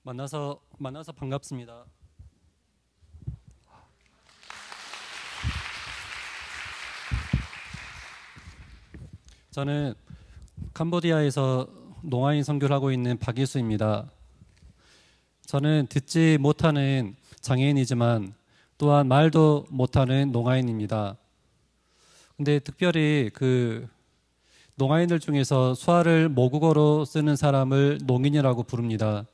만나서 반갑습니다. 저는 캄보디아에서 농아인 선교를 하고 있는 박예수입니다. 저는 듣지 못하는 장애인이지만 또한 말도 못하는 농아인입니다. 근데 특별히 농아인들 중에서 수화를 모국어로 쓰는 사람을 농인이라고 부릅니다.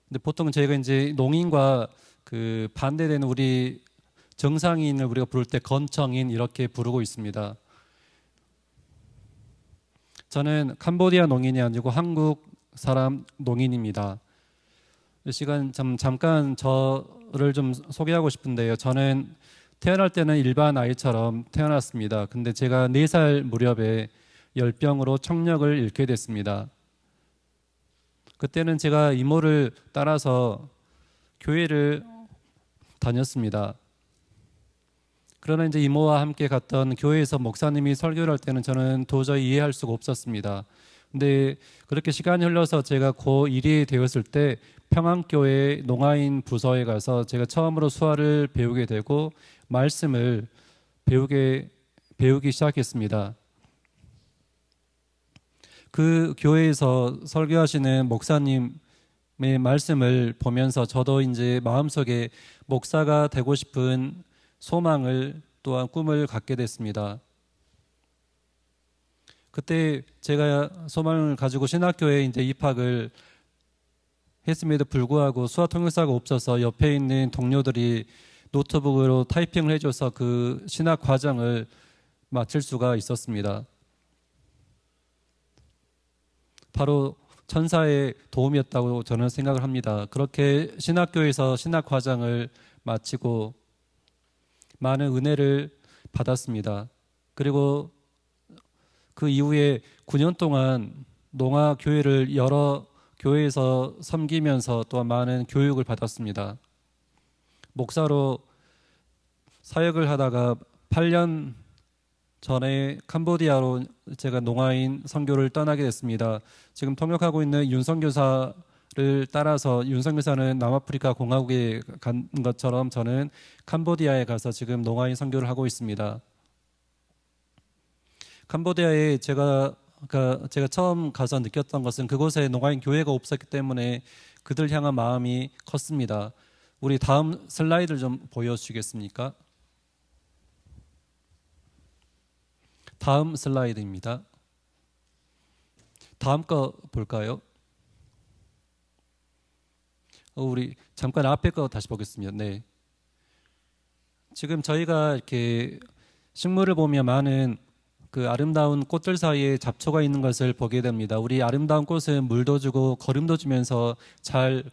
근데 보통 저희가 이제 농인과 반대되는 우리 정상인을 우리가 부를 때 건청인 이렇게 부르고 있습니다. 저는 캄보디아 농인이 아니고 한국 사람 농인입니다. 이 시간 잠깐 저를 좀 소개하고 싶은데요. 저는 태어날 때는 일반 아이처럼 태어났습니다. 근데 제가 4살 무렵에 열병으로 청력을 잃게 됐습니다. 그때는 제가 이모를 따라서 교회를 다녔습니다. 그러나 이제 이모와 함께 갔던 교회에서 목사님이 설교를 할 때는 저는 도저히 이해할 수가 없었습니다. 근데 그렇게 시간이 흘러서 제가 고1이 되었을 때 평안교회 농아인 부서에 가서 제가 처음으로 수화를 배우게 되고 말씀을 배우기 시작했습니다. 그 교회에서 설교하시는 목사님의 말씀을 보면서 저도 이제 마음속에 목사가 되고 싶은 소망을 또한 꿈을 갖게 됐습니다. 그때 제가 소망을 가지고 신학교에 이제 입학을 했음에도 불구하고 수화 통역사가 없어서 옆에 있는 동료들이 노트북으로 타이핑을 해줘서 그 신학 과정을 마칠 수가 있었습니다. 바로 천사의 도움이었다고 저는 생각을 합니다. 그렇게 신학교에서 신학 과정을 마치고 많은 은혜를 받았습니다. 그리고 그 이후에 9년 동안 농아 교회를 여러 교회에서 섬기면서 또한 많은 교육을 받았습니다. 목사로 사역을 하다가 8년 전에 캄보디아로 제가 농아인 선교를 떠나게 됐습니다. 지금 통역하고 있는 윤 선교사를 따라서 윤 선교사는 남아프리카 공화국에 간 것처럼 저는 캄보디아에 가서 지금 농아인 선교를 하고 있습니다. 캄보디아에 제가 처음 가서 느꼈던 것은 그곳에 농아인 교회가 없었기 때문에 그들 향한 마음이 컸습니다. 우리 다음 슬라이드를 좀 보여주시겠습니까? 다음 슬라이드입니다. 다음 거 볼까요? 우리 잠깐 앞에 거 다시 보겠습니다. 네. 지금 저희가 이렇게 식물을 보면 많은 그 아름다운 꽃들 사이에 잡초가 있는 것을 보게 됩니다. 우리 아름다운 꽃은 물도 주고 거름도 주면서 잘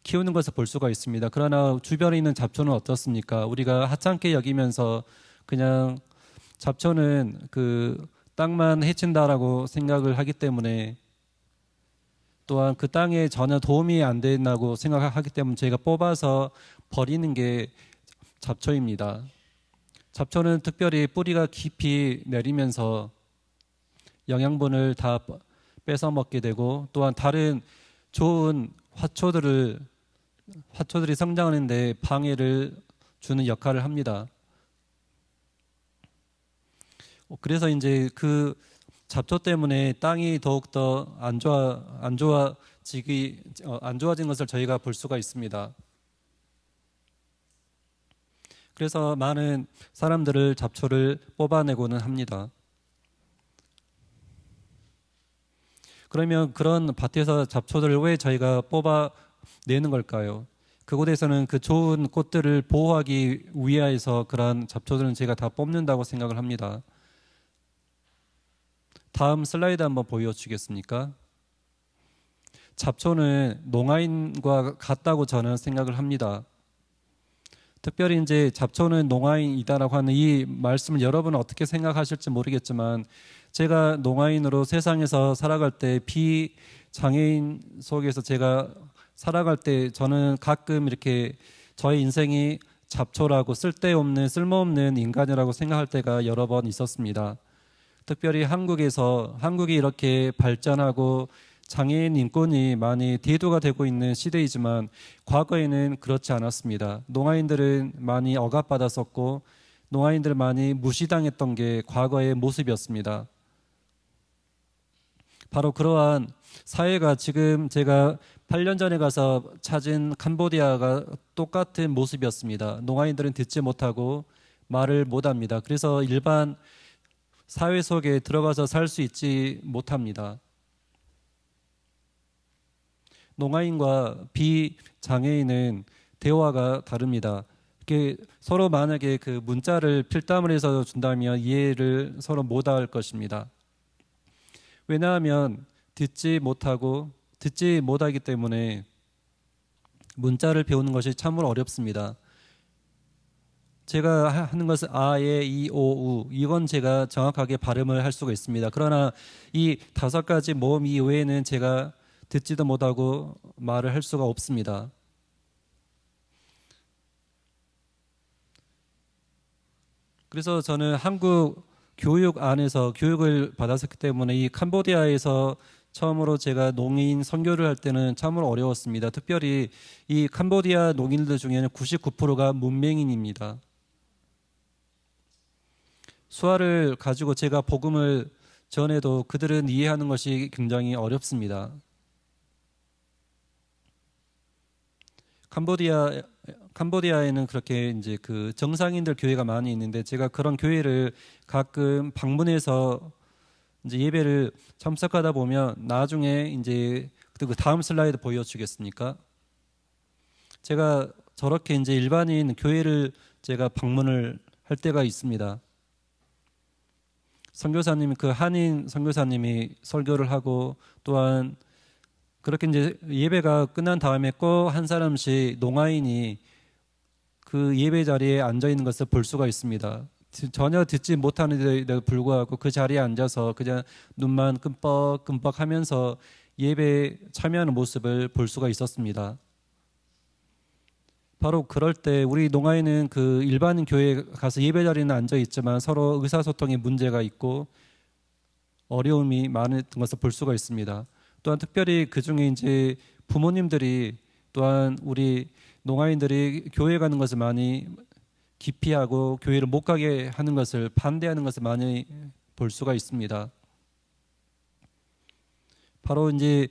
키우는 것을 볼 수가 있습니다. 그러나 주변에 있는 잡초는 어떻습니까? 우리가 하찮게 여기면서 그냥 잡초는 그 땅만 해친다라고 생각을 하기 때문에 또한 그 땅에 전혀 도움이 안 된다고 생각하기 때문에 저희가 뽑아서 버리는 게 잡초입니다. 잡초는 특별히 뿌리가 깊이 내리면서 영양분을 다 뺏어 먹게 되고 또한 다른 좋은 화초들이 성장하는 데 방해를 주는 역할을 합니다. 그래서 이제 그 잡초 때문에 땅이 더욱더 안 좋아진 것을 저희가 볼 수가 있습니다. 그래서 많은 사람들을 잡초를 뽑아내고는 합니다. 그러면 그런 밭에서 잡초들을 왜 저희가 뽑아내는 걸까요? 그곳에서는 그 좋은 꽃들을 보호하기 위해서 그런 잡초들은 제가 다 뽑는다고 생각을 합니다. 다음 슬라이드 한번 보여주시겠습니까? 잡초는 농아인과 같다고 저는 생각을 합니다. 특별히 이제 잡초는 농아인이다라고 하는 이 말씀을 여러분은 어떻게 생각하실지 모르겠지만 제가 농아인으로 세상에서 살아갈 때 비장애인 속에서 제가 살아갈 때 저는 가끔 이렇게 저의 인생이 잡초라고 쓸모없는 인간이라고 생각할 때가 여러 번 있었습니다. 특별히 한국이 이렇게 발전하고 장애인 인권이 많이 대두가 되고 있는 시대이지만 과거에는 그렇지 않았습니다. 농아인들은 많이 억압받았었고 농아인들 많이 무시당했던 게 과거의 모습이었습니다. 바로 그러한 사회가 지금 제가 8년 전에 가서 찾은 캄보디아가 똑같은 모습이었습니다. 농아인들은 듣지 못하고 말을 못합니다. 그래서 일반 사회 속에 들어가서 살 수 있지 못합니다. 농아인과 비장애인은 대화가 다릅니다. 이렇게 서로 만약에 그 문자를 필담을 해서 준다면 이해를 서로 못할 것입니다. 왜냐하면 듣지 못하기 때문에 문자를 배우는 것이 참으로 어렵습니다. 제가 하는 것은 아, 예, 이, 오, 우 이건 제가 정확하게 발음을 할 수가 있습니다. 그러나 이 5가지 모음 이외에는 제가 듣지도 못하고 말을 할 수가 없습니다. 그래서 저는 한국 교육 안에서 교육을 받았었기 때문에 이 캄보디아에서 처음으로 제가 농인 선교를 할 때는 참으로 어려웠습니다. 특별히 이 캄보디아 농인들 중에는 99%가 문맹인입니다. 수화를 가지고 제가 복음을 전해도 그들은 이해하는 것이 굉장히 어렵습니다. 캄보디아에는 그렇게 이제 그 정상인들 교회가 많이 있는데 제가 그런 교회를 가끔 방문해서 이제 예배를 참석하다 보면 나중에 이제 그 다음 슬라이드 보여주겠습니까? 제가 저렇게 이제 일반인 교회를 제가 방문을 할 때가 있습니다. 선교사님, 그 한인 선교사님이 설교를 하고 또한 그렇게 이제 예배가 끝난 다음에 꼭 한 사람씩 농아인이 그 예배 자리에 앉아 있는 것을 볼 수가 있습니다. 전혀 듣지 못하는데도 불구하고 그 자리에 앉아서 그냥 눈만 끔뻑끔뻑 하면서 예배에 참여하는 모습을 볼 수가 있었습니다. 바로 그럴 때 우리 농아인은 그 일반인 교회에 가서 예배 자리에는 앉아 있지만 서로 의사소통에 문제가 있고 어려움이 많은 것을 볼 수가 있습니다. 또한 특별히 그 중에 이제 부모님들이 또한 우리 농아인들이 교회 가는 것을 많이 기피하고 교회를 못 가게 하는 것을 반대하는 것을 많이 볼 수가 있습니다. 바로 이제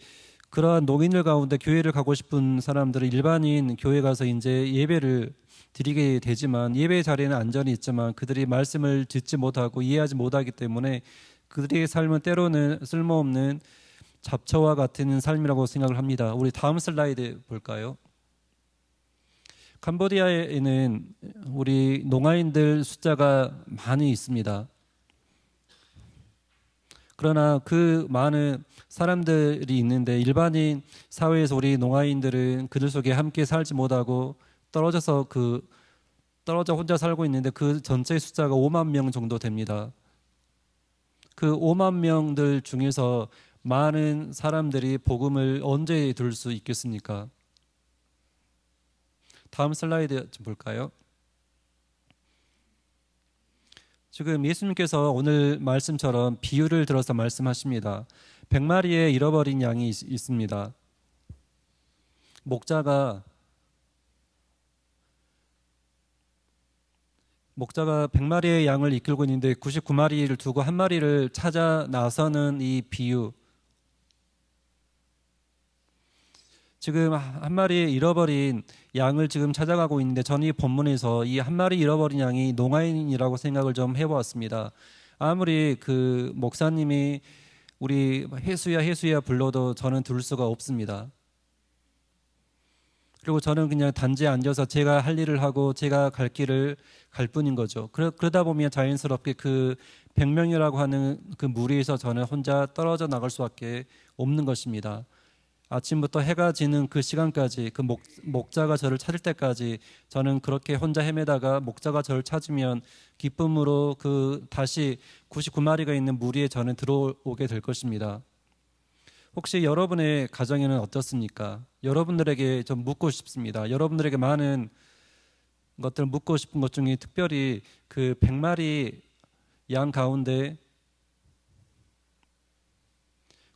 그러한 농인들 가운데 교회를 가고 싶은 사람들은 일반인 교회 가서 이제 예배를 드리게 되지만 예배 자리에는 안전이 있지만 그들이 말씀을 듣지 못하고 이해하지 못하기 때문에 그들의 삶은 때로는 쓸모없는 잡초와 같은 삶이라고 생각을 합니다. 우리 다음 슬라이드 볼까요? 캄보디아에는 우리 농아인들 숫자가 많이 있습니다. 그러나 그 많은 사람들이 있는데 일반인 사회에서 우리 농아인들은 그들 속에 함께 살지 못하고 떨어져 혼자 살고 있는데 그 전체 숫자가 5만 명 정도 됩니다. 그 5만 명들 중에서 많은 사람들이 복음을 언제 들을 수 있겠습니까? 다음 슬라이드 좀 볼까요? 지금 예수님께서 오늘 말씀처럼 비유를 들어서 말씀하십니다. 100마리의 잃어버린 양이 있습니다. 목자가 100마리의 양을 이끌고 있는데 99마리를 두고 한 마리를 찾아 나서는 이 비유. 지금 한 마리 잃어버린 양을 지금 찾아가고 있는데 저는 이 본문에서 이 한 마리 잃어버린 양이 농아인이라고 생각을 좀 해보았습니다. 아무리 그 목사님이 우리 해수야 불러도 저는 들을 수가 없습니다. 그리고 저는 그냥 단지에 앉아서 제가 할 일을 하고 제가 갈 길을 갈 뿐인 거죠. 그러다 보면 자연스럽게 그 100명이라고 하는 그 무리에서 저는 혼자 떨어져 나갈 수밖에 없는 것입니다. 아침부터 해가 지는 그 시간까지 그 목자가 저를 찾을 때까지 저는 그렇게 혼자 헤매다가 목자가 저를 찾으면 기쁨으로 그 다시 99마리가 있는 무리에 저는 들어오게 될 것입니다. 혹시 여러분의 가정에는 어떻습니까? 여러분들에게 좀 묻고 싶습니다. 여러분들에게 많은 것들을 묻고 싶은 것 중에 특별히 그 100마리 양 가운데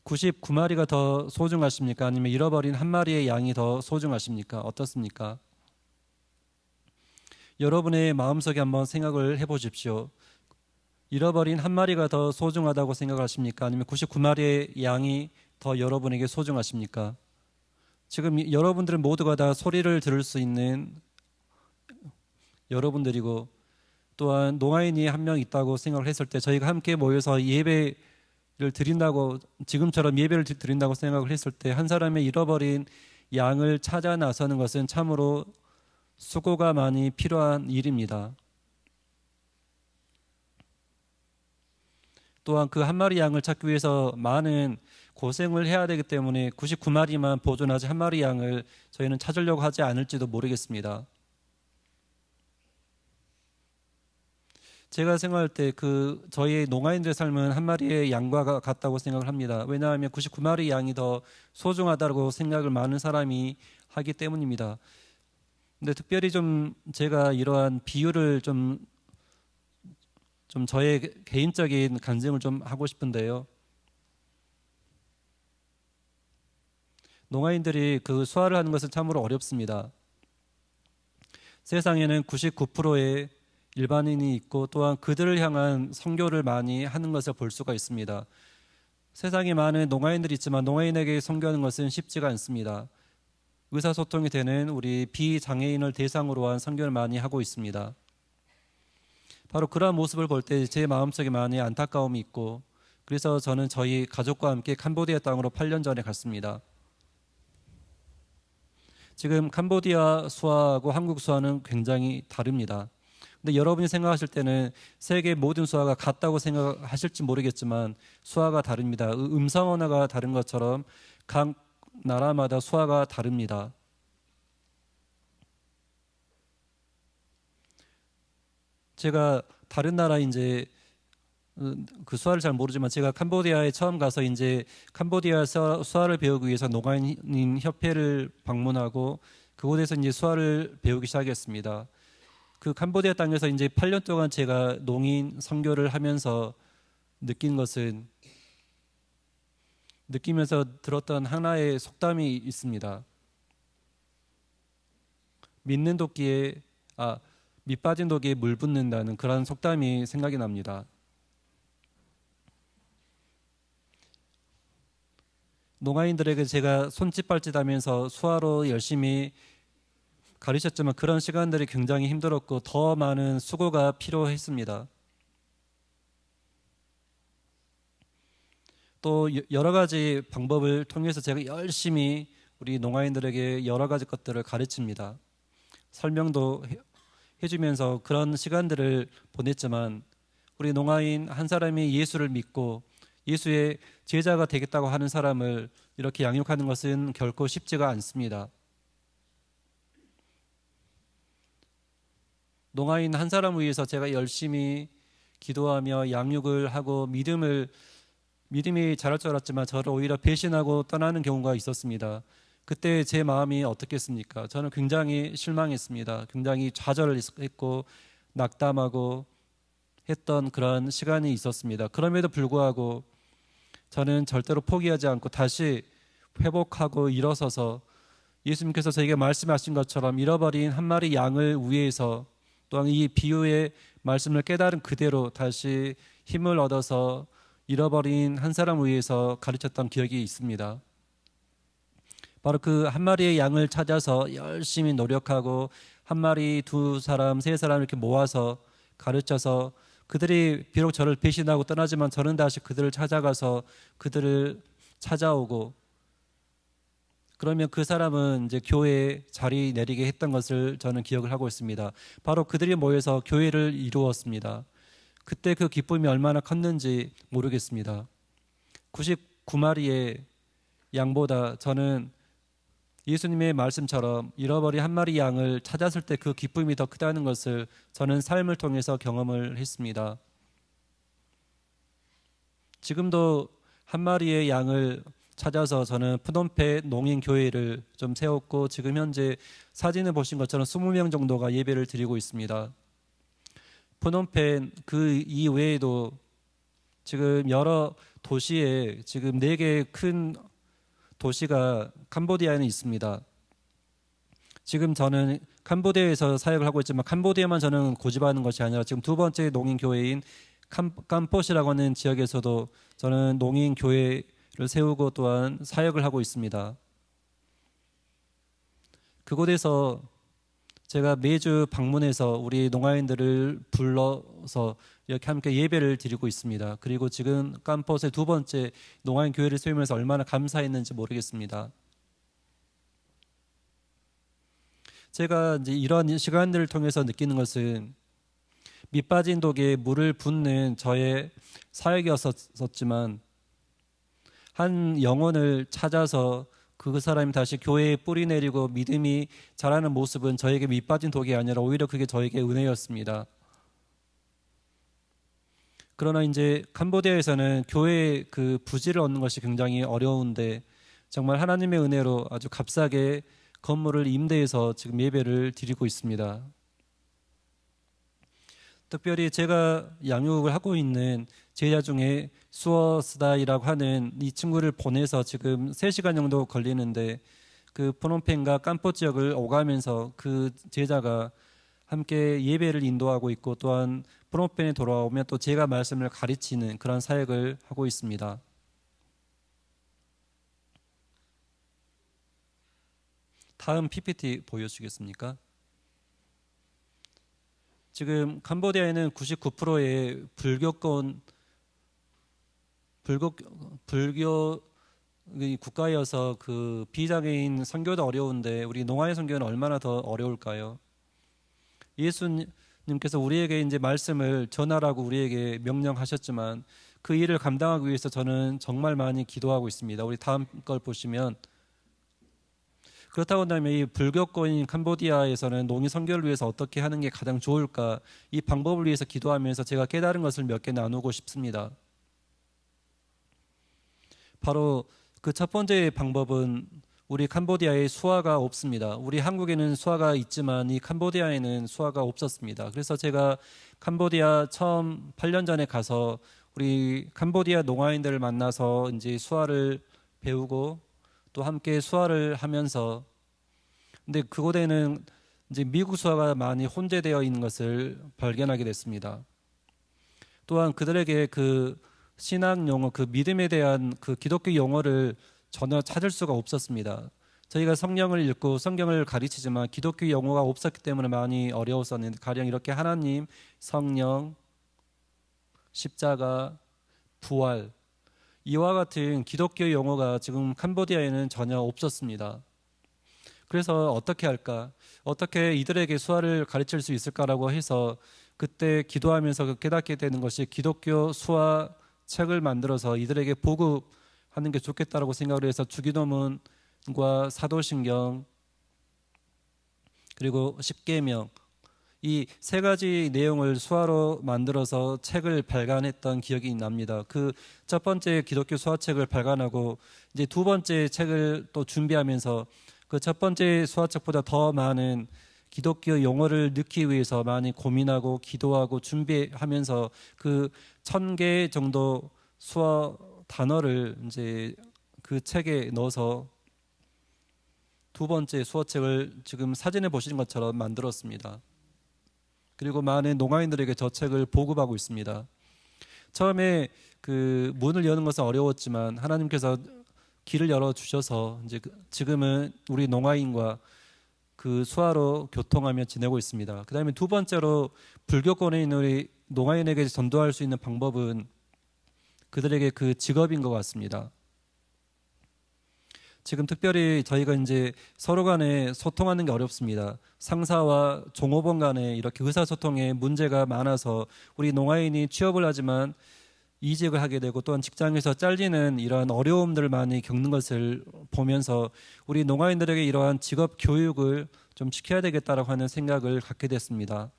99마리가 더 소중하십니까? 아니면 잃어버린 한 마리의 양이 더 소중하십니까? 어떻습니까? 여러분의 마음속에 한번 생각을 해보십시오. 잃어버린 한 마리가 더 소중하다고 생각하십니까? 아니면 99마리의 양이 더 여러분에게 소중하십니까? 지금 여러분들은 모두가 다 소리를 들을 수 있는 여러분들이고, 또한 농아인이 한 명 있다고 생각을 했을 때 저희가 함께 모여서 예배를 드린다고, 지금처럼 예배를 드린다고 생각을 했을 때 한 사람의 잃어버린 양을 찾아 나서는 것은 참으로 수고가 많이 필요한 일입니다. 또한 그 한 마리 양을 찾기 위해서 많은 고생을 해야 되기 때문에 99마리만 보존하지 한 마리 양을 저희는 찾으려고 하지 않을지도 모르겠습니다. 제가 생각할 때 저희 농아인들의 삶은 한 마리의 양과 같다고 생각을 합니다. 왜냐하면 99마리 양이 더 소중하다고 생각을 많은 사람이 하기 때문입니다. 근데 특별히 좀 제가 이러한 비유를 좀 저의 개인적인 간증을 좀 하고 싶은데요. 농아인들이 수화를 하는 것은 참으로 어렵습니다. 세상에는 99%의 일반인이 있고 또한 그들을 향한 선교를 많이 하는 것을 볼 수가 있습니다. 세상에 많은 농아인들이 있지만 농아인에게 선교하는 것은 쉽지가 않습니다. 의사소통이 되는 우리 비장애인을 대상으로 한 선교를 많이 하고 있습니다. 바로 그러한 모습을 볼 때 제 마음속에 많이 안타까움이 있고, 그래서 저는 저희 가족과 함께 캄보디아 땅으로 8년 전에 갔습니다. 지금 캄보디아 수화하고 한국 수화는 굉장히 다릅니다. 근데 여러분이 생각하실 때는 세계 모든 수화가 같다고 생각하실지 모르겠지만 수화가 다릅니다. 음성 언어가 다른 것처럼 각 나라마다 수화가 다릅니다. 제가 다른 나라 그 수화를 잘 모르지만 제가 캄보디아에 처음 가서 캄보디아 수화를 배우기 위해서 농아인 협회를 방문하고 그곳에서 수화를 배우기 시작했습니다. 그 캄보디아 땅에서 8년 동안 제가 농인 선교를 하면서 느끼면서 들었던 하나의 속담이 있습니다. 밑 빠진 독에 물 붓는다는 그런 속담이 생각이 납니다. 농아인들에게 제가 손짓발짓하면서 수화로 열심히 가르쳤지만 그런 시간들이 굉장히 힘들었고 더 많은 수고가 필요했습니다. 또 여러 가지 방법을 통해서 제가 열심히 우리 농아인들에게 여러 가지 것들을 가르칩니다. 설명도 해주면서 그런 시간들을 보냈지만 우리 농아인 한 사람이 예수를 믿고 예수의 제자가 되겠다고 하는 사람을 이렇게 양육하는 것은 결코 쉽지가 않습니다. 농아인 한 사람을 위해서 제가 열심히 기도하며 양육을 하고 믿음이 자랄 줄 알았지만 저를 오히려 배신하고 떠나는 경우가 있었습니다. 그때 제 마음이 어떻겠습니까? 저는 굉장히 실망했습니다. 굉장히 좌절했고 낙담하고 했던 그런 시간이 있었습니다. 그럼에도 불구하고 저는 절대로 포기하지 않고 다시 회복하고 일어서서 예수님께서 저에게 말씀하신 것처럼 잃어버린 한 마리 양을 위해서 또한 이 비유의 말씀을 깨달은 그대로 다시 힘을 얻어서 잃어버린 한 사람을 위해서 가르쳤던 기억이 있습니다. 바로 그 한 마리의 양을 찾아서 열심히 노력하고 한 마리, 두 사람, 세 사람 이렇게 모아서 가르쳐서 그들이 비록 저를 배신하고 떠나지만 저는 다시 그들을 찾아가서 그들을 찾아오고 그러면 그 사람은 교회에 자리 내리게 했던 것을 저는 기억을 하고 있습니다. 바로 그들이 모여서 교회를 이루었습니다. 그때 그 기쁨이 얼마나 컸는지 모르겠습니다. 99마리의 양보다 저는 예수님의 말씀처럼 잃어버린 한 마리 양을 찾았을 때 그 기쁨이 더 크다는 것을 저는 삶을 통해서 경험을 했습니다. 지금도 한 마리의 양을 찾아서 저는 프놈펜 농인교회를 좀 세웠고 지금 현재 사진을 보신 것처럼 20명 정도가 예배를 드리고 있습니다. 프놈펜 그 이외에도 지금 여러 도시에 지금 4개 큰 도시가 캄보디아에는 있습니다. 지금 저는 캄보디아에서 사역을 하고 있지만 캄보디아만 저는 고집하는 것이 아니라 지금 두 번째 농인교회인 캄포시라고 하는 지역에서도 저는 농인교회를 세우고 또한 사역을 하고 있습니다. 그곳에서 제가 매주 방문해서 우리 농아인들을 불러서 이렇게 함께 예배를 드리고 있습니다. 그리고 지금 캄포스의 두 번째 농아인 교회를 세우면서 얼마나 감사했는지 모르겠습니다. 제가 이제 이런 시간들을 통해서 느끼는 것은 밑빠진 독에 물을 붓는 저의 사역이었었지만 한 영혼을 찾아서 그 사람이 다시 교회에 뿌리 내리고 믿음이 자라는 모습은 저에게 밑빠진 독이 아니라 오히려 그게 저에게 은혜였습니다. 그러나 이제 캄보디아에서는 교회의 그 부지를 얻는 것이 굉장히 어려운데 정말 하나님의 은혜로 아주 값싸게 건물을 임대해서 지금 예배를 드리고 있습니다. 특별히 제가 양육을 하고 있는 제자 중에 수어스다이라고 하는 이 친구를 보내서 지금 3시간 정도 걸리는데 그 프놈펜과 캄포 지역을 오가면서 그 제자가 함께 예배를 인도하고 있고 또한 프놈펜에 돌아오면 또 제가 말씀을 가르치는 그런 사역을 하고 있습니다. 다음 PPT 보여주시겠습니까? 지금 캄보디아에는 99%의 불교 국가여서 그 비장애인 선교도 어려운데 우리 농아인 선교는 얼마나 더 어려울까요? 예수님께서 우리에게 이제 말씀을 전하라고 우리에게 명령하셨지만 그 일을 감당하기 위해서 저는 정말 많이 기도하고 있습니다. 우리 다음 걸 보시면 그렇다고 한다면 이 불교권인 캄보디아에서는 농인 선교를 위해서 어떻게 하는 게 가장 좋을까? 이 방법을 위해서 기도하면서 제가 깨달은 것을 몇 개 나누고 싶습니다. 바로 그 첫 번째 방법은 우리 캄보디아에 수화가 없습니다. 우리 한국에는 수화가 있지만 이 캄보디아에는 수화가 없었습니다. 그래서 제가 캄보디아 처음 8년 전에 가서 우리 캄보디아 농아인들을 만나서 이제 수화를 배우고 또 함께 수화를 하면서 근데 그곳에는 이제 미국 수화가 많이 혼재되어 있는 것을 발견하게 됐습니다. 또한 그들에게 그 신앙 용어, 그 믿음에 대한 그 기독교 용어를 전혀 찾을 수가 없었습니다. 저희가 성경을 읽고 성경을 가르치지만 기독교 용어가 없었기 때문에 많이 어려웠었는데 가령 이렇게 하나님, 성령, 십자가, 부활 이와 같은 기독교 용어가 지금 캄보디아에는 전혀 없었습니다. 그래서 어떻게 할까? 어떻게 이들에게 수화를 가르칠 수 있을까라고 해서 그때 기도하면서 깨닫게 되는 것이 기독교 수화 책을 만들어서 이들에게 보급하는 게 좋겠다라고 생각을 해서 주기도문과 사도신경 그리고 십계명 이 3가지 내용을 수화로 만들어서 책을 발간했던 기억이 납니다. 그 첫 번째 기독교 수화책을 발간하고 이제 두 번째 책을 또 준비하면서 그 첫 번째 수화책보다 더 많은 기독교 용어를 넣기 위해서 많이 고민하고 기도하고 준비하면서 그 1000개 정도 수화 단어를 이제 그 책에 넣어서 두 번째 수화책을 지금 사진에 보시는 것처럼 만들었습니다. 그리고 많은 농아인들에게 저 책을 보급하고 있습니다. 처음에 그 문을 여는 것은 어려웠지만 하나님께서 길을 열어 주셔서 이제 지금은 우리 농아인과 그 수화로 교통하며 지내고 있습니다. 그다음에 두 번째로 불교권에 있는 우리 농아인에게 전도할 수 있는 방법은 그들에게 그 직업인 것 같습니다. 지금 특별히 저희가 이제 서로 간에 소통하는 게 어렵습니다. 상사와 종업원 간에 이렇게 의사소통에 문제가 많아서 우리 농아인이 취업을 하지만 이직을 하게 되고 또한 직장에서 잘리는 이러한 어려움들을 많이 겪는 것을 보면서 우리 농아인들에게 이러한 직업 교육을 좀 시켜야 되겠다라고 하는 생각을 갖게 됐습니다.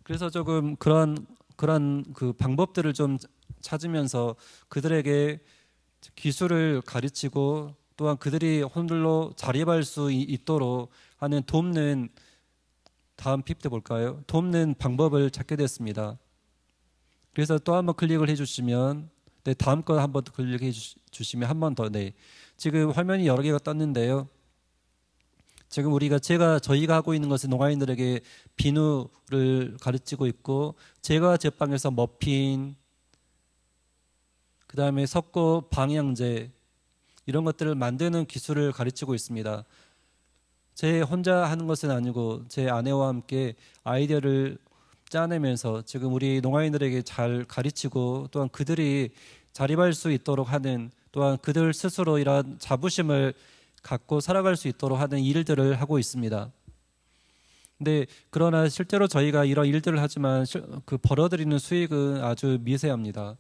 그래서 조금 그런 그 방법들을 좀 찾으면서 그들에게 기술을 가르치고 또한 그들이 홀로 자립할 수 있도록 하는 돕는 다음 PPT 볼까요? 돕는 방법을 찾게 됐습니다. 그래서 또 한번 클릭을 해주시면, 네, 다음 거 한번 더 클릭해 주시면 한 번 더, 네. 지금 화면이 여러 개가 떴는데요. 지금 저희가 하고 있는 것은 농아인들에게 비누를 가르치고 있고, 제가 제빵에서 머핀, 그 다음에 석고 방향제, 이런 것들을 만드는 기술을 가르치고 있습니다. 제 혼자 하는 것은 아니고 제 아내와 함께 아이디어를 짜내면서 지금 우리 농아인들에게 잘 가르치고, 또한 그들이 자립할 수 있도록 하는, 또한 그들 스스로 이러한 자부심을 갖고 살아갈 수 있도록 하는 일들을 하고 있습니다. 근데 그러나 실제로 저희가 이런 일들을 하지만 그 벌어들이는 수익은 아주 미세합니다.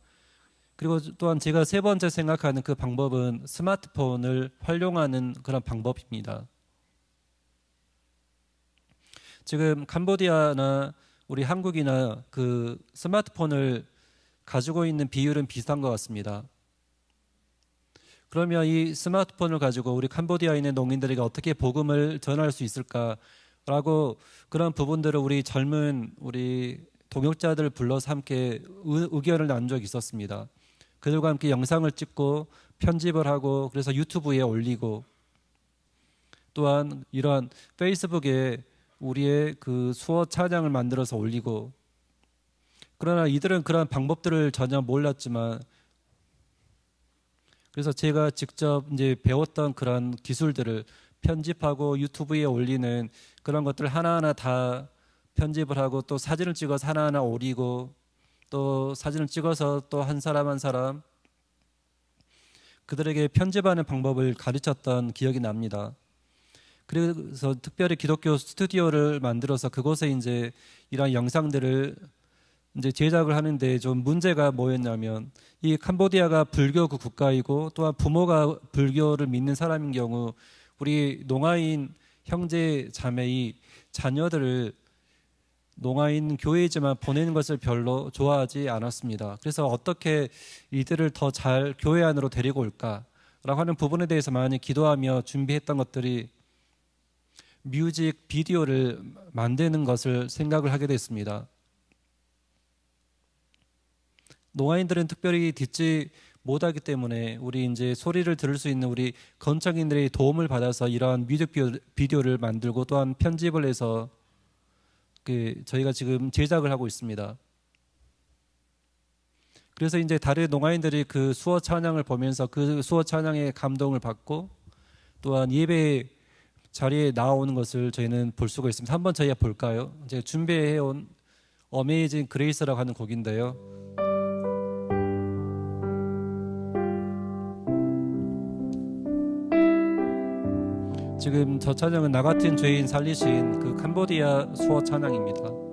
그리고 또한 제가 세 번째 생각하는 그 방법은 스마트폰을 활용하는 그런 방법입니다. 지금 캄보디아나 우리 한국이나 그 스마트폰을 가지고 있는 비율은 비슷한 것 같습니다. 그러면 이 스마트폰을 가지고 우리 캄보디아에 있는 농민들에게 어떻게 복음을 전할 수 있을까라고, 그런 부분들을 우리 동역자들을 불러서 함께 의견을 나눈 적이 있었습니다. 그들과 함께 영상을 찍고 편집을 하고, 그래서 유튜브에 올리고, 또한 이러한 페이스북에 우리의 그 수어 찬양을 만들어서 올리고, 그러나 이들은 그런 방법들을 전혀 몰랐지만, 그래서 제가 직접 이제 배웠던 그런 기술들을 편집하고 유튜브에 올리는 그런 것들 하나하나 다 편집을 하고, 또 사진을 찍어서 하나하나 올리고, 또 사진을 찍어서 또 한 사람 한 사람 그들에게 편집하는 방법을 가르쳤던 기억이 납니다. 그래서 특별히 기독교 스튜디오를 만들어서 그곳에 이제 이러한 영상들을 이제 제작을 하는데, 좀 문제가 뭐였냐면, 이 캄보디아가 불교 그 국가이고, 또한 부모가 불교를 믿는 사람인 경우 우리 농아인 형제 자매의 자녀들을 농아인 교회이지만 보내는 것을 별로 좋아하지 않았습니다. 그래서 어떻게 이들을 더 잘 교회 안으로 데리고 올까라고 하는 부분에 대해서 많이 기도하며 준비했던 것들이 뮤직 비디오를 만드는 것을 생각을 하게 됐습니다. 농아인들은 특별히 듣지 못하기 때문에 우리 이제 소리를 들을 수 있는 우리 건청인들의 도움을 받아서 이러한 뮤직 비디오를 만들고, 또한 편집을 해서 저희가 지금 제작을 하고 있습니다. 그래서 이제 다른 농아인들이 그 수어 찬양을 보면서 그 수어 찬양에 감동을 받고, 또한 예배 자리에 나오는 것을 저희는 볼 수가 있습니다. 한번 저희가 볼까요? 제가 준비해온 어메이징 그레이스라고 하는 곡인데요. 지금 저 찬양은 나 같은 죄인 살리신 그 캄보디아 수어 찬양입니다.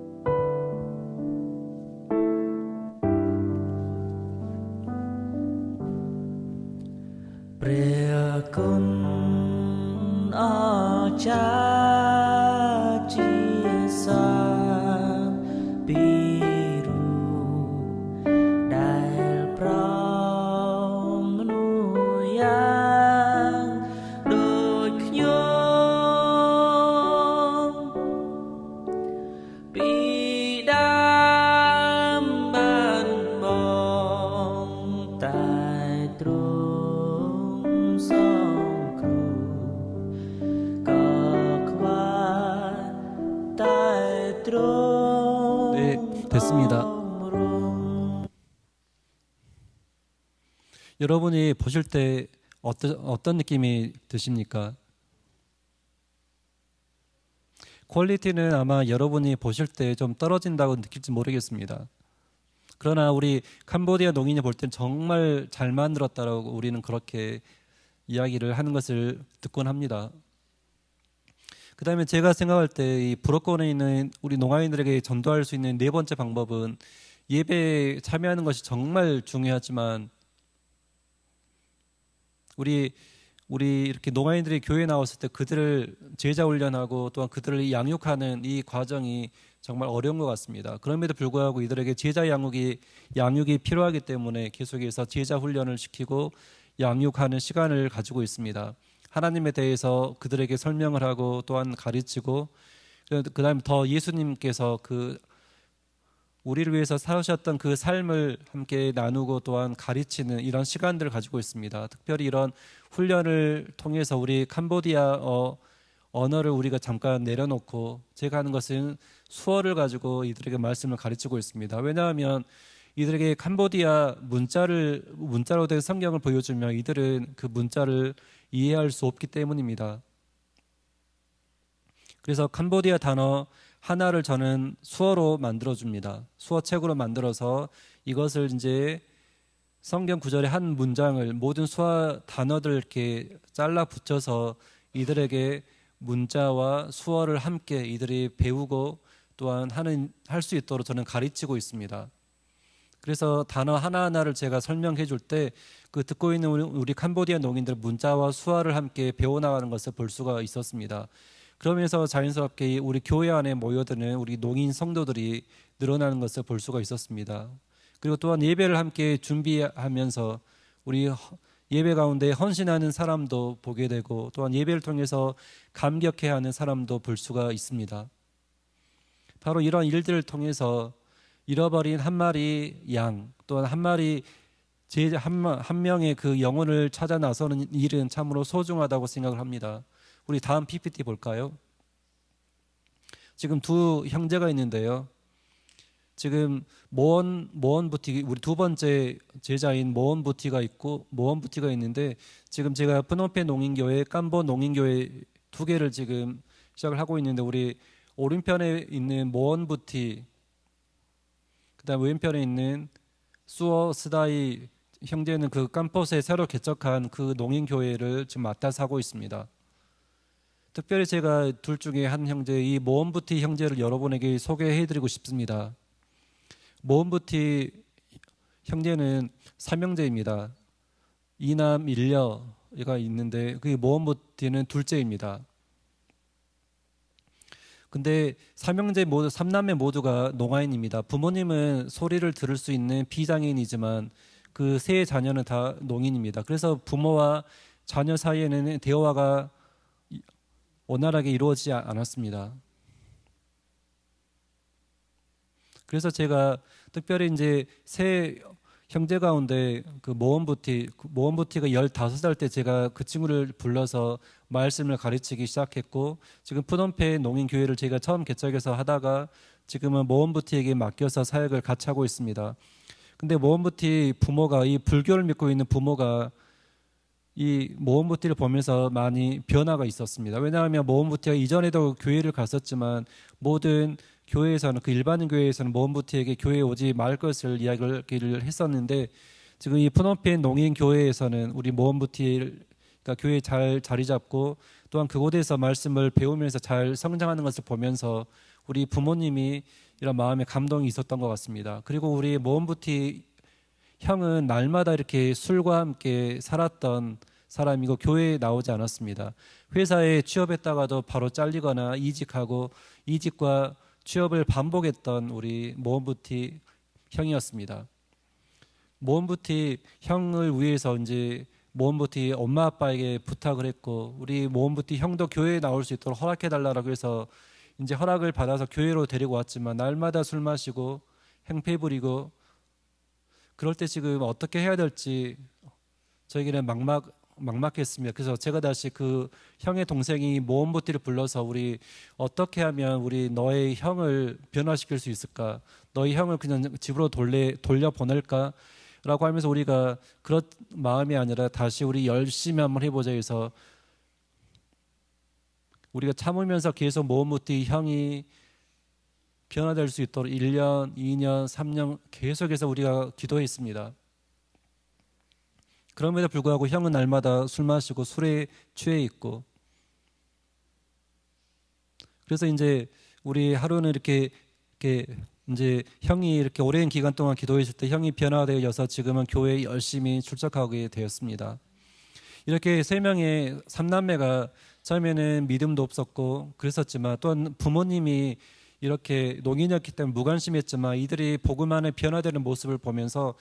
네, 됐습니다. 여러분이 보실 때 어떤 느낌이 드십니까? 퀄리티는 아마 여러분이 보실 때 좀 떨어진다고 느낄지 모르겠습니다. 그러나 우리 캄보디아 농인이 볼 땐 정말 잘 만들었다라고 우리는 그렇게 이야기를 하는 것을 듣곤 합니다. 그 다음에 제가 생각할 때 이 브로커에 있는 우리 농아인들에게 전도할 수 있는 네 번째 방법은, 예배에 참여하는 것이 정말 중요하지만 우리 이렇게 농아인들이 교회에 나왔을 때 그들을 제자 훈련하고, 또한 그들을 양육하는 이 과정이 정말 어려운 것 같습니다. 그럼에도 불구하고 이들에게 제자 양육이 필요하기 때문에 계속해서 제자 훈련을 시키고 양육하는 시간을 가지고 있습니다. 하나님에 대해서 그들에게 설명을 하고, 또한 가르치고, 그다음에 더 예수님께서 그 우리를 위해서 살으셨던 그 삶을 함께 나누고 또한 가르치는 이런 시간들을 가지고 있습니다. 특별히 이런 훈련을 통해서 우리 캄보디아 언어를 우리가 잠깐 내려놓고 제가 하는 것은 수어를 가지고 이들에게 말씀을 가르치고 있습니다. 왜냐하면 이들에게 캄보디아 문자로 된 성경을 보여주면 이들은 그 문자를 이해할 수 없기 때문입니다. 그래서 캄보디아 단어 하나를 저는 수어로 만들어줍니다. 수어책으로 만들어서 이것을 이제 성경 구절의 한 문장을 모든 수어 단어들 이렇게 잘라 붙여서 이들에게 문자와 수어를 함께 이들이 배우고 또한 할 수 있도록 저는 가르치고 있습니다. 그래서 단어 하나하나를 제가 설명해 줄 때 그 듣고 있는 우리 캄보디아 농인들 문자와 수어를 함께 배워나가는 것을 볼 수가 있었습니다. 그러면서 자연스럽게 우리 교회 안에 모여드는 우리 농인 성도들이 늘어나는 것을 볼 수가 있었습니다. 그리고 또한 예배를 함께 준비하면서 우리 예배 가운데 헌신하는 사람도 보게 되고 또한 예배를 통해서 감격해야 하는 사람도 볼 수가 있습니다. 바로 이런 일들을 통해서 잃어버린 한 마리 양 또한 한 명의 그 영혼을 찾아 나서는 일은 참으로 소중하다고 생각을 합니다. 우리 다음 PPT 볼까요? 지금 두 형제가 있는데요. 지금 모언부티 우리 두 번째 제자인 모언부티가 있는데 지금 제가 프놈펜 농인교회, 깜보 농인교회 두 개를 지금 시작을 하고 있는데 우리 오른편에 있는 모언부티 그다음 왼편에 있는 수어 스다이 형제는 그 깜포스에 새로 개척한 그 농인교회를 지금 맡아서 하고 있습니다. 특별히 제가 둘 중에 한 형제, 이 모언부티 형제를 여러분에게 소개해드리고 싶습니다. 모언부티 형제는 삼형제입니다. 이남 일녀가 있는데 그 모언부티는 둘째입니다. 근데 삼남매 모두가 농아인입니다. 부모님은 소리를 들을 수 있는 비장애인이지만 그 세 자녀는 다 농인입니다. 그래서 부모와 자녀 사이에는 대화가 원활하게 이루어지지 않았습니다. 그래서 제가 특별히 이제 세 형제 가운데 그 모언부티가 15살 때 제가 그 친구를 불러서 말씀을 가르치기 시작했고 지금 푸놈펜 농인교회를 제가 처음 개척해서 하다가 지금은 모언부티에게 맡겨서 사역을 같이 하고 있습니다. 근데 모언부티 부모가 이 불교를 믿고 있는 부모가 이 모언부티를 보면서 많이 변화가 있었습니다. 왜냐하면 모언부티가 이전에도 교회를 갔었지만 모든 교회에서는 그 일반인 교회에서는 모언부티에게 교회에 오지 말 것을 이야기를 했었는데 지금 이 푸놈펜 농인 교회에서는 우리 모언부티가 교회에 잘 자리 잡고 또한 그곳에서 말씀을 배우면서 잘 성장하는 것을 보면서 우리 부모님이 이런 마음에 감동이 있었던 것 같습니다. 그리고 우리 모언부티 형은 날마다 이렇게 술과 함께 살았던 사람이고 교회에 나오지 않았습니다. 회사에 취업했다가도 바로 잘리거나 이직과 취업을 반복했던 우리 모언부티 형이었습니다. 모언부티 형을 위해서 이제 모언부티 엄마 아빠에게 부탁을 했고 우리 모언부티 형도 교회에 나올 수 있도록 허락해달라고 해서 이제 허락을 받아서 교회로 데리고 왔지만 날마다 술 마시고 행패 부리고 그럴 때 지금 어떻게 해야 될지 저에게는 막막했습니다. 그래서 제가 다시 그 형의 동생이 모언부티를 불러서 우리 어떻게 하면 우리 너의 형을 변화시킬 수 있을까? 너의 형을 그냥 집으로 돌려보낼까? 라고 하면서 우리가 그런 마음이 아니라 다시 우리 열심히 한번 해보자 해서 우리가 참으면서 계속 모언부티 형이 변화될 수 있도록 1년, 2년, 3년 계속해서 우리가 기도했습니다. 그럼에도 불구하고 형은 날마다 술 마시고 술에 취해 있고 그래서 이제 우리 하루는 이렇게 이제 형이 이렇게 오랜 기간 동안 기도했을 때 형이 변화되어서 지금은 교회에 열심히 출석하게 되었습니다. 이렇게 세 명의 삼남매가 처음에는 믿음도 없었고 그랬었지만 또한 부모님이 이렇게 농인이었기 때문에 무관심했지만 이들이 복음 안에 변화되는 모습을 보면서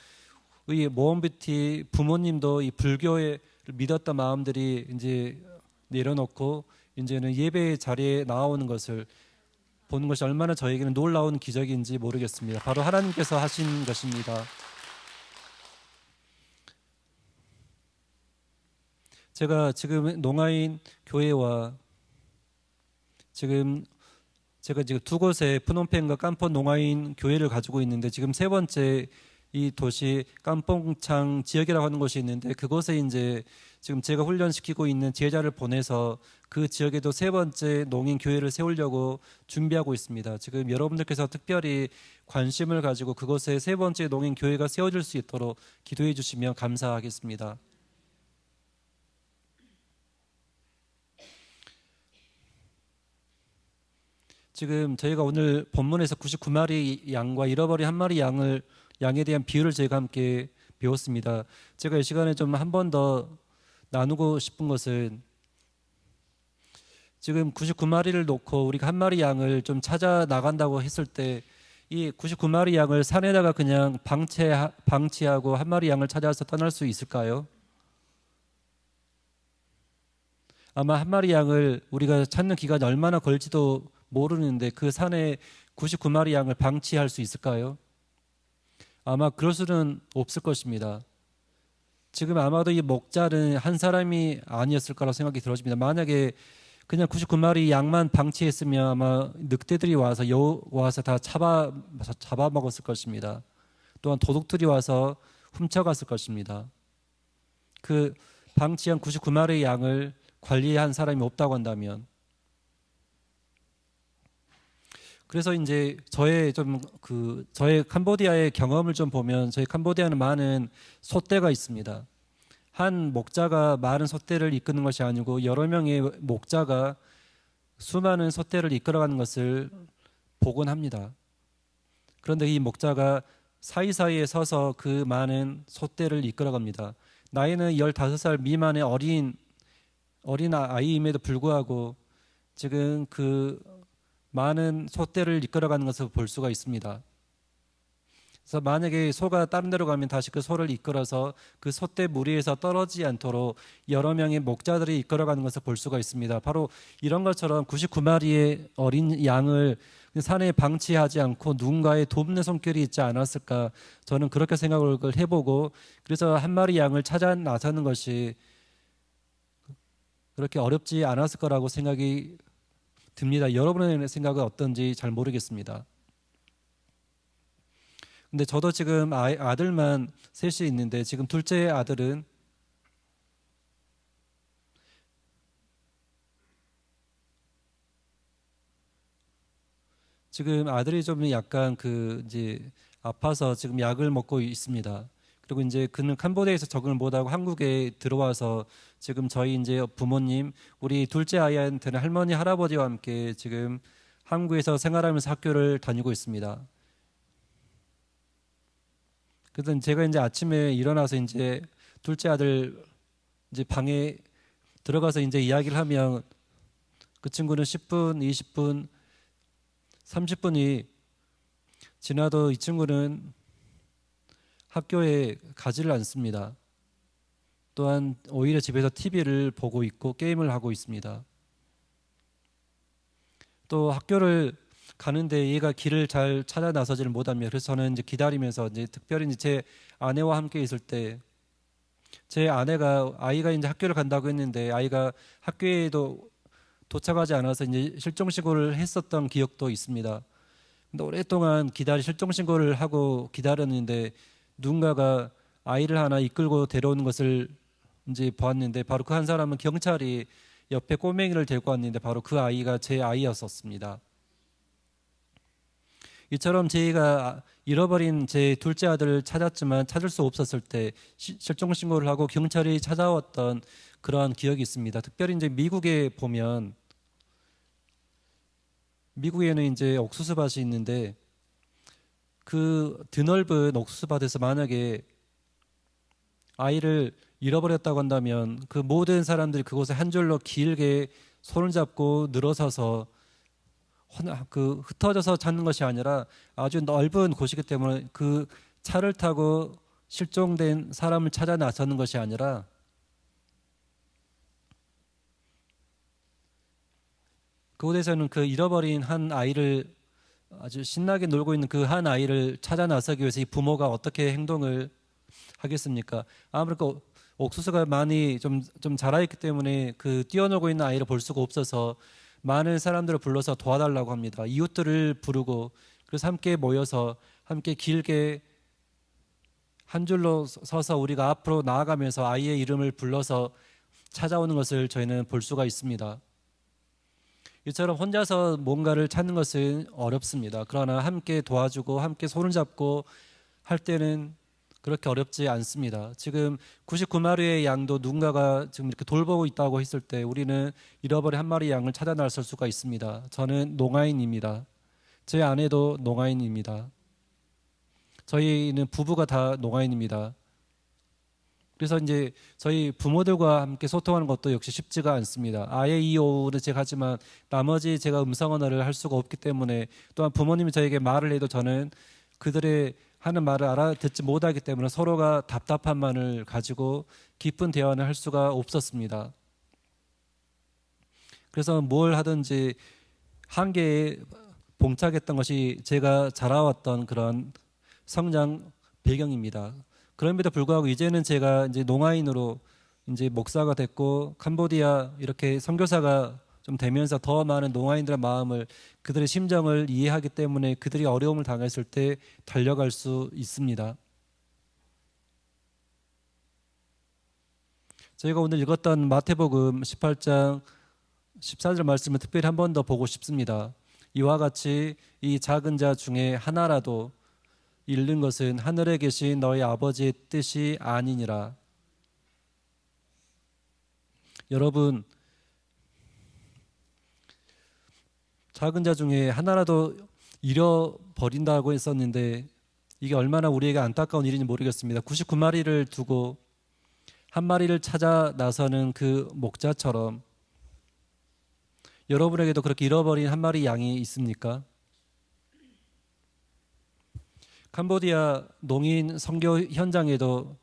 이 모언부티 부모님도 이 불교에 믿었던 마음들이 이제 내려놓고 이제는 예배 자리에 나오는 것을 보는 것이 얼마나 저에게는 놀라운 기적인지 모르겠습니다. 바로 하나님께서 하신 것입니다. 제가 지금 농아인 교회와 제가 지금 두 곳에 프놈펜과 깜폰 농아인 교회를 가지고 있는데, 지금 세 번째 이 도시 깜뽕창 지역이라고 하는 곳이 있는데, 그곳에 이제 지금 제가 훈련시키고 있는 제자를 보내서 그 지역에도 세 번째 농인 교회를 세우려고 준비하고 있습니다. 지금 여러분들께서 특별히 관심을 가지고 그곳에 세 번째 농인 교회가 세워질 수 있도록 기도해 주시면 감사하겠습니다. 지금 저희가 오늘 본문에서 99마리 양과 잃어버린 한 마리 양에 대한 비유를 저희가 함께 배웠습니다. 제가 이 시간에 좀 한 번 더 나누고 싶은 것은, 지금 99마리를 놓고 우리가 한 마리 양을 좀 찾아 나간다고 했을 때, 이 99마리 양을 산에다가 그냥 방치하고 한 마리 양을 찾아서 떠날 수 있을까요? 아마 한 마리 양을 우리가 찾는 기간이 얼마나 걸지도 모르는데, 그 산에 99마리 양을 방치할 수 있을까요? 아마 그럴 수는 없을 것입니다. 지금 아마도 이 목자는 한 사람이 아니었을 거라고 생각이 들어집니다. 만약에 그냥 99마리 양만 방치했으면 아마 늑대들이 와서 다 잡아먹었을 것입니다. 또한 도둑들이 와서 훔쳐갔을 것입니다. 그 방치한 99마리의 양을 관리한 사람이 없다고 한다면, 그래서 이제 저의 캄보디아의 경험을 좀 보면, 저희 캄보디아는 많은 소떼가 있습니다. 한 목자가 많은 소떼를 이끄는 것이 아니고 여러 명의 목자가 수많은 소떼를 이끌어가는 것을 보곤 합니다. 그런데 이 목자가 사이사이에 서서 그 많은 소떼를 이끌어갑니다. 나이는 15살 미만의 어린 아이임에도 불구하고 지금 그 많은 소떼를 이끌어가는 것을 볼 수가 있습니다. 그래서 만약에 소가 다른 데로 가면 다시 그 소를 이끌어서 그 소떼 무리에서 떨어지지 않도록 여러 명의 목자들이 이끌어가는 것을 볼 수가 있습니다. 바로 이런 것처럼 99마리의 어린 양을 산에 방치하지 않고 누군가의 돕는 손길이 있지 않았을까, 저는 그렇게 생각을 해보고, 그래서 한 마리 양을 찾아 나서는 것이 그렇게 어렵지 않았을 거라고 생각이 듭니다. 여러분의 생각은 어떤지 잘 모르겠습니다. 근데 저도 지금 아들만 셋이 있는데, 지금 둘째 아들은 지금 아들이 좀 약간 이제 아파서 지금 약을 먹고 있습니다. 그리고 이제 그는 캄보디아에서 적응을 못하고 한국에 들어와서 지금 저희 이제 부모님, 우리 둘째 아이한테는 할머니, 할아버지와 함께 지금 한국에서 생활하면서 학교를 다니고 있습니다. 그래서 제가 이제 아침에 일어나서 이제 둘째 아들 이제 방에 들어가서 이제 이야기를 하면, 그 친구는 10분, 20분, 30분이 지나도 이 친구는 학교에 가지를 않습니다. 또한 오히려 집에서 TV를 보고 있고 게임을 하고 있습니다. 또 학교를 가는데 얘가 길을 잘 찾아 나서지를 못하며, 그래서 저는 이제 기다리면서, 이제 특별히 이제 제 아내와 함께 있을 때, 제 아이가 이제 학교를 간다고 했는데 아이가 학교에도 도착하지 않아서 이제 실종신고를 했었던 기억도 있습니다. 근데 오랫동안 실종신고를 하고 기다렸는데, 누군가가 아이를 하나 이끌고 데려오는 것을 이제 보았는데, 바로 그 한 사람은 경찰이 옆에 꼬맹이를 데리고 왔는데 바로 그 아이가 제 아이였었습니다. 이처럼 저희가 잃어버린 제 둘째 아들을 찾았지만 찾을 수 없었을 때 실종신고를 하고 경찰이 찾아왔던 그러한 기억이 있습니다. 특별히 이제 미국에 보면, 미국에는 이제 옥수수밭이 있는데, 그 드넓은 옥수수밭에서 만약에 아이를 잃어버렸다고 한다면 그 모든 사람들이 그곳에 한 줄로 길게 손을 잡고 늘어서서 흩어져서 찾는 것이 아니라, 아주 넓은 곳이기 때문에 그 차를 타고 실종된 사람을 찾아 나서는 것이 아니라, 그곳에서는 그 잃어버린 한 아이를 아주 신나게 놀고 있는 그 한 아이를 찾아 나서기 위해서 이 부모가 어떻게 행동을 하겠습니까? 아무래도 옥수수가 많이 좀 자라있기 때문에 그 뛰어놀고 있는 아이를 볼 수가 없어서 많은 사람들을 불러서 도와달라고 합니다. 이웃들을 부르고 그래서 함께 모여서 함께 길게 한 줄로 서서 우리가 앞으로 나아가면서 아이의 이름을 불러서 찾아오는 것을 저희는 볼 수가 있습니다. 이처럼 혼자서 뭔가를 찾는 것은 어렵습니다. 그러나 함께 도와주고 함께 손을 잡고 할 때는 그렇게 어렵지 않습니다. 지금 99마리의 양도 누군가가 지금 이렇게 돌보고 있다고 했을 때 우리는 잃어버린 한 마리 양을 찾아 나설 수가 있습니다. 저는 농아인입니다. 제 아내도 농아인입니다. 저희는 부부가 다 농아인입니다. 그래서 이제 저희 부모들과 함께 소통하는 것도 역시 쉽지가 않습니다. 아예 이오는 제가 하지만 나머지 제가 음성 언어를 할 수가 없기 때문에 또한 부모님이 저에게 말을 해도 저는 그들의 하는 말을 알아듣지 못하기 때문에 서로가 답답함만을 가지고 깊은 대화는 할 수가 없었습니다. 그래서 뭘 하든지 한계에 봉착했던 것이 제가 자라왔던 그런 성장 배경입니다. 그럼에도 불구하고 이제는 제가 이제 농아인으로 이제 목사가 됐고 캄보디아 이렇게 선교사가 좀 되면서 더 많은 농아인들의 마음을 그들의 심정을 이해하기 때문에 그들이 어려움을 당했을 때 달려갈 수 있습니다. 저희가 오늘 읽었던 마태복음 18장 14절 말씀을 특별히 한 번 더 보고 싶습니다. 이와 같이 이 작은 자 중에 하나라도 잃는 것은 하늘에 계신 너희 아버지의 뜻이 아니니라. 여러분, 작은 자 중에 하나라도 잃어버린다고 했었는데 이게 얼마나 우리에게 안타까운 일인지 모르겠습니다. 99마리를 두고 한 마리를 찾아 나서는 그 목자처럼 여러분에게도 그렇게 잃어버린 한 마리 양이 있습니까? 캄보디아 농인 선교 현장에도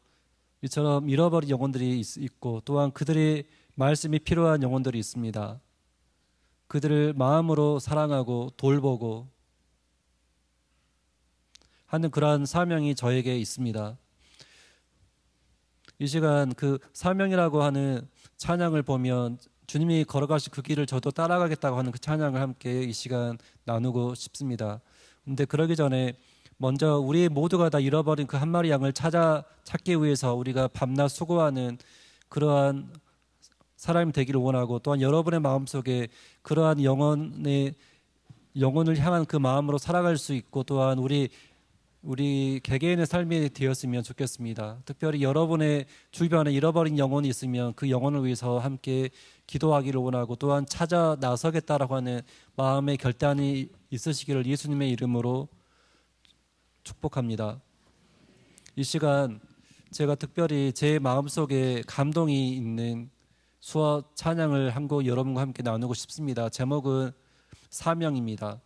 이처럼 잃어버린 영혼들이 있고 또한 그들의 말씀이 필요한 영혼들이 있습니다. 그들을 마음으로 사랑하고 돌보고 하는 그러한 사명이 저에게 있습니다. 이 시간 그 사명이라고 하는 찬양을 보면 주님이 걸어가신 그 길을 저도 따라가겠다고 하는 그 찬양을 함께 이 시간 나누고 싶습니다. 근데 그러기 전에 먼저 우리 모두가 다 잃어버린 그 한 마리 양을 찾기 위해서 우리가 밤낮 수고하는 그러한 사람이 되기를 원하고 또한 여러분의 마음속에 그러한 영혼을 향한 그 마음으로 살아갈 수 있고 또한 우리 개개인의 삶이 되었으면 좋겠습니다. 특별히 여러분의 주변에 잃어버린 영혼이 있으면 그 영혼을 위해서 함께 기도하기를 원하고 또한 찾아 나서겠다라고 하는 마음의 결단이 있으시기를 예수님의 이름으로 축복합니다. 이 시간 제가 특별히 제 마음속에 감동이 있는 수어 찬양을 한 곡 여러분과 함께 나누고 싶습니다. 제목은 사명입니다.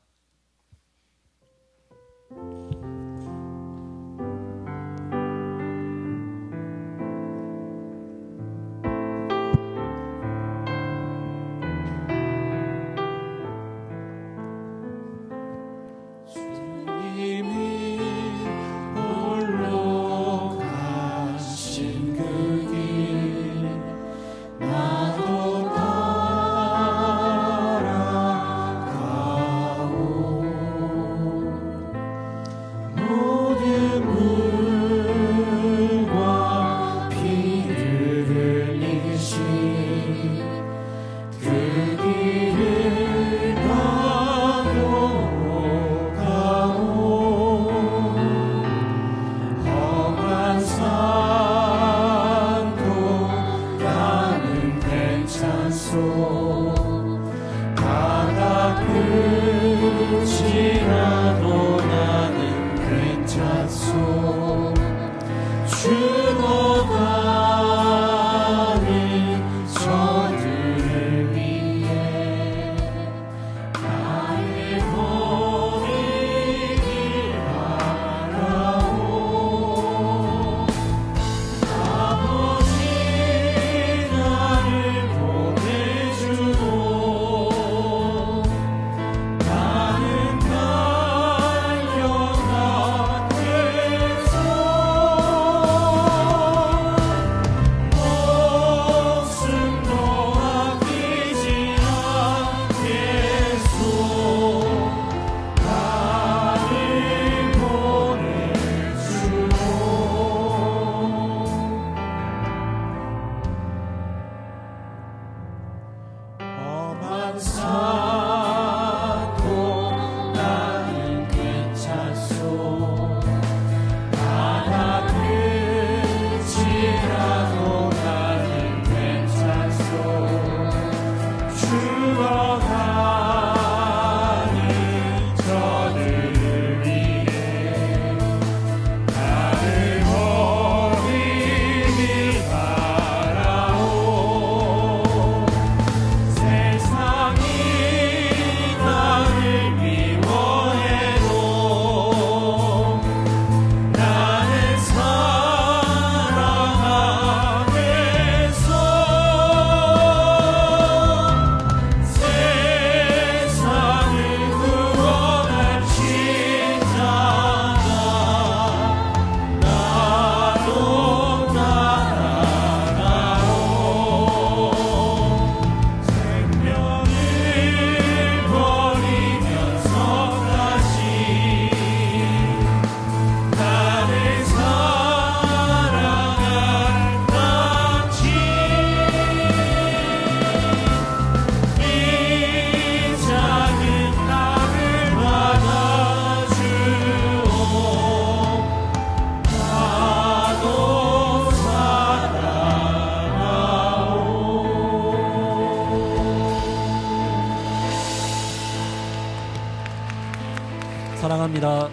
감사합니다.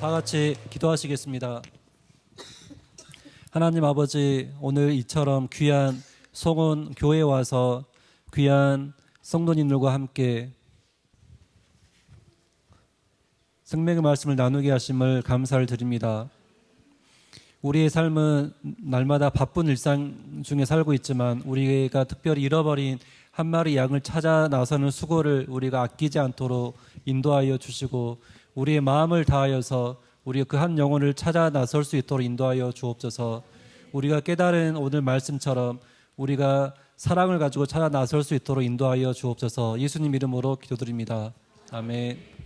다 같이 기도하시겠습니다. 하나님 아버지, 오늘 이처럼 귀한 송원 교회에 와서 귀한 성도님들과 함께 생명의 말씀을 나누게 하심을 감사를 드립니다. 우리의 삶은 날마다 바쁜 일상 중에 살고 있지만 우리가 특별히 잃어버린 한 마리 양을 찾아 나서는 수고를 우리가 아끼지 않도록 인도하여 주시고 우리의 마음을 다하여서 우리가 그 한 영혼을 찾아 나설 수 있도록 인도하여 주옵소서. 우리가 깨달은 오늘 말씀처럼 우리가 사랑을 가지고 찾아 나설 수 있도록 인도하여 주옵소서. 예수님 이름으로 기도드립니다. 아멘.